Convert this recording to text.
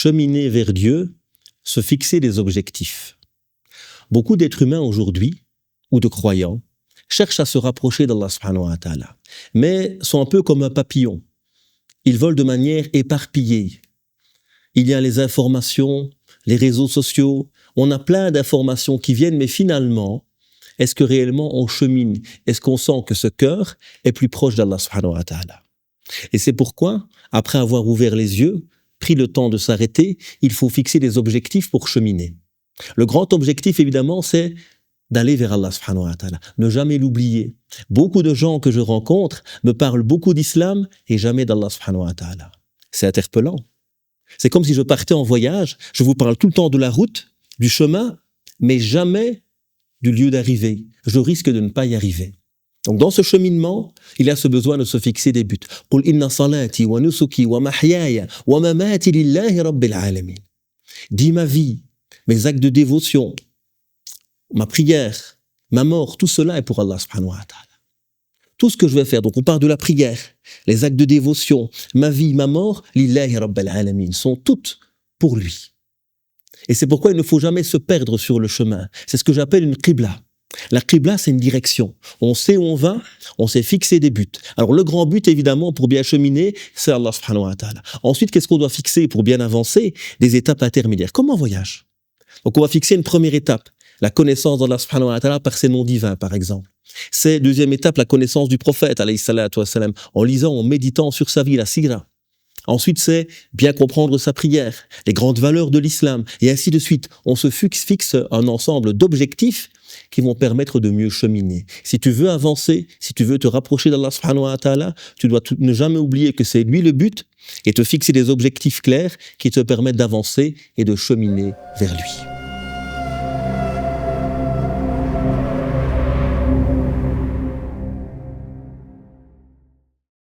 cheminer vers Dieu, se fixer des objectifs. Beaucoup d'êtres humains aujourd'hui, ou de croyants, cherchent à se rapprocher d'Allah subhanahu wa ta'ala, mais sont un peu comme un papillon. Ils volent de manière éparpillée. Il y a les informations, les réseaux sociaux, on a plein d'informations qui viennent, mais finalement, est-ce que réellement on chemine? Est-ce qu'on sent que ce cœur est plus proche d'Allah subhanahu wa ta'ala? Et c'est pourquoi, après avoir ouvert les yeux, pris le temps de s'arrêter, il faut fixer des objectifs pour cheminer. Le grand objectif, évidemment, c'est d'aller vers Allah subhanahu wa ta'ala, ne jamais l'oublier. Beaucoup de gens que je rencontre me parlent beaucoup d'islam et jamais d'Allah subhanahu wa ta'ala. C'est interpellant. C'est comme si je partais en voyage, je vous parle tout le temps de la route, du chemin, mais jamais du lieu d'arrivée. Je risque de ne pas y arriver. Donc dans ce cheminement, il y a ce besoin de se fixer des buts. قُلْ إِنَّ صَلَاتِي وَنُسُكِي وَمَحْيَايَ وَمَمَاتِي لِلَّهِ رَبِّ الْعَالَمِينَ. Dis ma vie, mes actes de dévotion, ma prière, ma mort, tout cela est pour Allah subhanahu wa ta'ala. Tout ce que je vais faire, donc on parle de la prière, les actes de dévotion, ma vie, ma mort, lillahi rabbil alamin, sont toutes pour lui. Et c'est pourquoi il ne faut jamais se perdre sur le chemin. C'est ce que j'appelle une qibla. La qibla, c'est une direction. On sait où on va, on s'est fixé des buts. Alors le grand but, évidemment, pour bien cheminer, c'est Allah subhanahu wa ta'ala. Ensuite, qu'est-ce qu'on doit fixer pour bien avancer? Des étapes intermédiaires, comme en voyage. Donc on va fixer une première étape, la connaissance d'Allah subhanahu wa ta'ala par ses noms divins, par exemple. C'est, deuxième étape, la connaissance du prophète, alayhi salatu wa salam, en lisant, en méditant sur sa vie, la sira. Ensuite, c'est bien comprendre sa prière, les grandes valeurs de l'islam, et ainsi de suite. On se fixe un ensemble d'objectifs qui vont permettre de mieux cheminer. Si tu veux avancer, si tu veux te rapprocher d'Allah subhanahu wa ta'ala, tu dois ne jamais oublier que c'est lui le but et te fixer des objectifs clairs qui te permettent d'avancer et de cheminer vers lui.